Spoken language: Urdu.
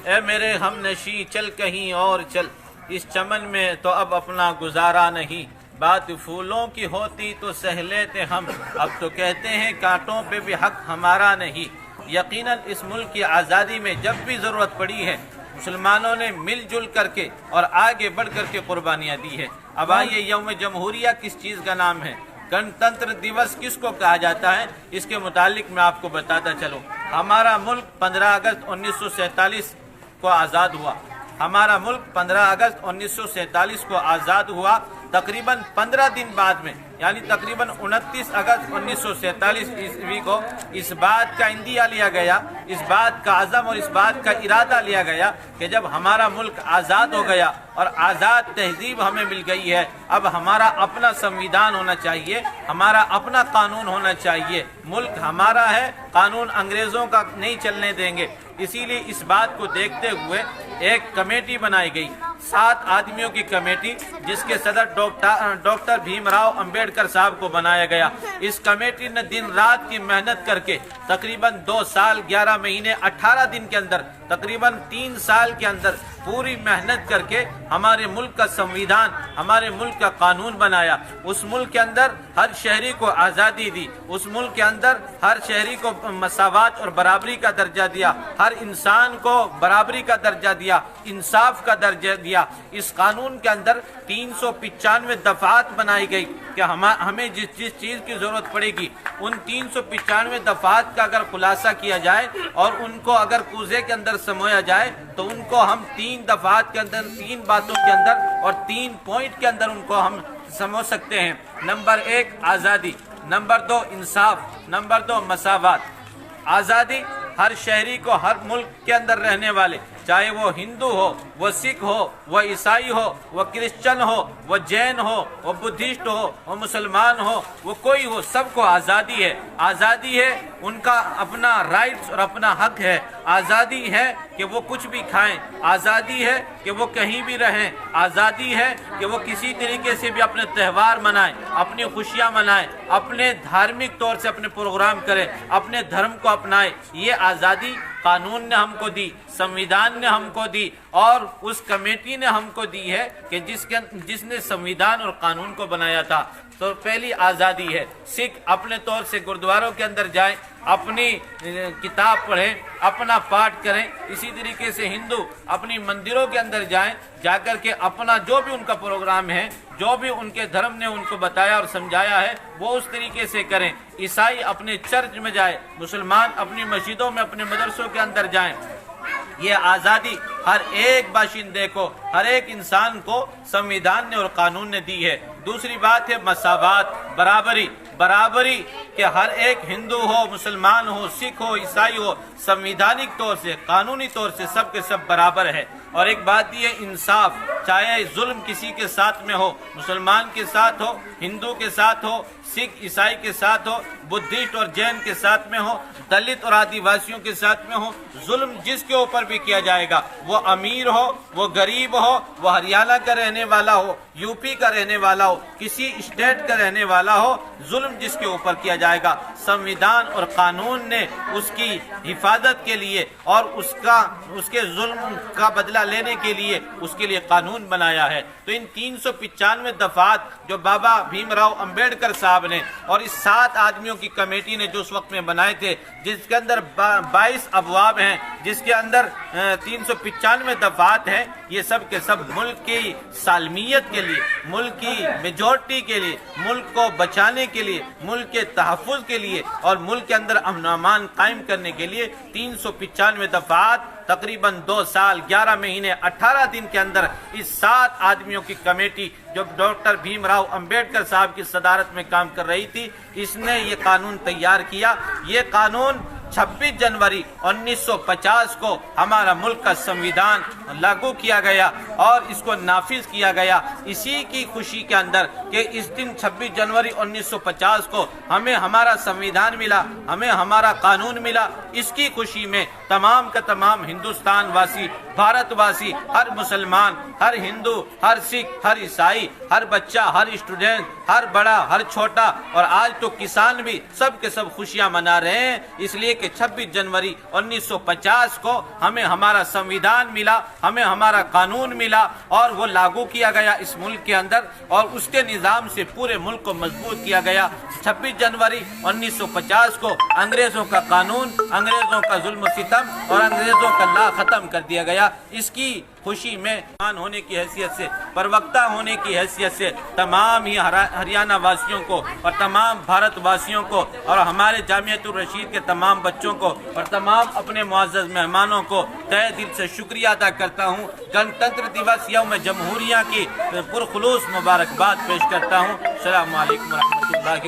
اے میرے ہم نشی چل کہیں اور چل، اس چمن میں تو اب اپنا گزارا نہیں، بات پھولوں کی ہوتی تو سہ لیتے ہم، اب تو کہتے ہیں کانٹوں پہ بھی حق ہمارا نہیں۔ یقیناً اس ملک کی آزادی میں جب بھی ضرورت پڑی ہے مسلمانوں نے مل جل کر کے اور آگے بڑھ کر کے قربانیاں دی ہے۔ اب آئیے، یوم جمہوریہ کس چیز کا نام ہے، گنتنتر دیوس کس کو کہا جاتا ہے، اس کے متعلق میں آپ کو بتاتا چلوں۔ ہمارا ملک 15 اگست 1947 کو آزاد ہوا۔ ہمارا ملک 15 اگست 1947 کو آزاد ہوا۔ تقریباً 15 دن بعد میں، یعنی تقریباً 29 اگست 1947 عیسوی کو اس بات کا اندیہ لیا گیا، اس بات کا عزم اور اس بات کا ارادہ لیا گیا کہ جب ہمارا ملک آزاد ہو گیا اور آزاد تہذیب ہمیں مل گئی ہے، اب ہمارا اپنا سنویدھان ہونا چاہیے، ہمارا اپنا قانون ہونا چاہیے، ملک ہمارا ہے، قانون انگریزوں کا نہیں چلنے دیں گے۔ اسی لیے اس بات کو دیکھتے ہوئے ایک کمیٹی بنائی گئی، 7 آدمیوں کی کمیٹی، جس کے صدر ڈاکٹر بھیم راؤ امبیڈکر صاحب کو بنایا گیا۔ اس کمیٹی نے دن رات کی محنت کر کے تقریباً 2 سال 11 مہینے 18 دن کے اندر، تقریباً 3 سال کے اندر پوری محنت کر کے ہمارے ملک کا سنویدھان، ہمارے ملک کا قانون بنایا۔ اس ملک کے اندر ہر شہری کو آزادی دی، اس ملک کے اندر ہر شہری کو مساوات اور برابری کا درجہ دیا، ہر انسان کو برابری کا درجہ دیا، انصاف کا درجہ دیا۔ اس قانون کے اندر 395 دفعات بنائی گئی کہ ہمیں جس چیز کی ضرورت پڑے گی، ان 395 دفعات کا اگر خلاصہ کیا جائے اور ان کو اگر کوزے کے اندر سمویا جائے تو ان کو ہم 3 دفعات کے اندر، 3 باتوں کے اندر اور 3 پوائنٹ کے اندر ان کو ہم سمجھ سکتے ہیں۔ نمبر 1 آزادی، نمبر 2 انصاف، نمبر 2 مساوات۔ آزادی، ہر شہری کو ہر ملک کے اندر رہنے والے، چاہے وہ ہندو ہو، وہ سکھ ہو، وہ عیسائی ہو، وہ کرسچن ہو، وہ جین ہو، وہ بدھسٹ ہو، وہ مسلمان ہو، وہ کوئی ہو، سب کو آزادی ہے۔ آزادی ہے، ان کا اپنا رائٹس اور اپنا حق ہے۔ آزادی ہے کہ وہ کچھ بھی کھائیں، آزادی ہے کہ وہ کہیں بھی رہیں، آزادی ہے کہ وہ کسی طریقے سے بھی اپنے تہوار منائیں، اپنی خوشیاں منائیں، اپنے دھارمک طور سے اپنے پروگرام کریں، اپنے دھرم کو اپنائیں۔ یہ آزادی قانون نے ہم کو دی، سنویدھان نے ہم کو دی، اور اس کمیٹی نے ہم کو دی ہے کہ جس نے سنویدھان اور قانون کو بنایا تھا۔ تو پہلی آزادی ہے۔ سکھ اپنے طور سے گردواروں کے اندر جائیں، اپنی کتاب پڑھیں، اپنا پاٹ کریں۔ اسی طریقے سے ہندو اپنی مندروں کے اندر جائیں، جا کر کے اپنا جو بھی ان کا پروگرام ہے، جو بھی ان کے دھرم نے ان کو بتایا اور سمجھایا ہے، وہ اس طریقے سے کریں۔ عیسائی اپنے چرچ میں جائیں، مسلمان اپنی مسجدوں میں، اپنے مدرسوں کے اندر جائیں۔ یہ آزادی ہر ایک باشندے کو، ہر ایک انسان کو سنویدھان نے اور قانون نے دی ہے۔ دوسری بات ہے مساوات، برابری۔ برابری کہ ہر ایک ہندو ہو، مسلمان ہو، سکھ ہو، عیسائی ہو، سنویدھانک طور سے، قانونی طور سے سب کے سب برابر ہے۔ اور ایک بات یہ انصاف، چاہے ظلم کسی کے ساتھ میں ہو، مسلمان کے ساتھ ہو، ہندو کے ساتھ ہو، سکھ عیسائی کے ساتھ ہو، بدھسٹ اور جین کے ساتھ میں ہو، دلت اور آدیواسیوں کے ساتھ میں ہو، ظلم جس کے اوپر بھی کیا جائے گا، وہ امیر ہو، وہ غریب ہو، وہ ہریانہ کا رہنے والا ہو، یو پی کا رہنے والا ہو، کسی اسٹیٹ کا رہنے والا ہو، ظلم جس کے اوپر کیا جائے گا، سنویدھان اور قانون نے اس کی حفاظت کے لیے اور اس کے ظلم کا بدلہ لینے کے لیے اس کے لیے قانون بنایا ہے۔ تو ان 395 دفعات جو بابا بھیم راؤ امبیڈکر صاحب نے اور اس 7 آدمیوں کی کمیٹی نے جو اس وقت میں بنائے تھے، جس کے اندر 22 ابواب ہیں، جس کے اندر 395 دفعات ہیں، یہ سب کے سب ملک کی سالمیت کے لیے، ملک کی میجورٹی کے لیے، ملک کو بچانے کے لیے، ملک کے تحفظ کے لیے اور ملک کے اندر امن و امان قائم کرنے کے لیے 395 دفعات تقریباً 2 سال 11 مہینے 18 دن کے اندر اس 7 آدمیوں کی کمیٹی جو ڈاکٹر بھیم راؤ امبیڈکر صاحب کی صدارت میں کام کر رہی تھی، اس نے یہ قانون تیار کیا۔ یہ قانون 26 جنوری 1950 کو ہمارا ملک کا سنویدھان لاگو کیا گیا اور اس کو نافذ کیا گیا۔ اسی کی خوشی کے اندر کہ اس دن 26 جنوری 1950 کو ہمیں ہمارا سنویدھان ملا، ہمیں ہمارا قانون ملا، اس کی خوشی میں تمام کا تمام ہندوستان واسی، بھارت واسی، ہر مسلمان، ہر ہندو، ہر سکھ، ہر عیسائی ہر بچہ، ہر اسٹوڈنٹ، ہر بڑا، ہر چھوٹا اور آج تو کسان بھی سب کے سب خوشیاں منا رہے ہیں، اس لیے کہ 26 جنوری 1950 کو ہمیں ہمارا سنویدھان ملا، ہمیں ہمارا قانون ملا اور وہ لاگو کیا گیا اس ملک کے اندر، اور اس کے نظام سے پورے ملک کو مضبوط کیا گیا۔ 26 جنوری 1950 کو انگریزوں کا قانون، انگریزوں کا ظلم و ستم اور انگریزوں کا لا ختم کر دیا گیا۔ اس کی خوشی میں ہونے کی حیثیت سے، پروقتا ہونے کی حیثیت سے تمام ہی ہریانہ واسیوں کو اور تمام بھارت واسیوں کو اور ہمارے جامعۃ الرشید کے تمام بچوں کو اور تمام اپنے معزز مہمانوں کو تہہ دل سے شکریہ ادا کرتا ہوں۔ گنتنتر دیوس یوم جمہوریہ کی پرخلوص مبارکباد پیش کرتا ہوں۔ السلام علیکم ورحمۃ اللہ۔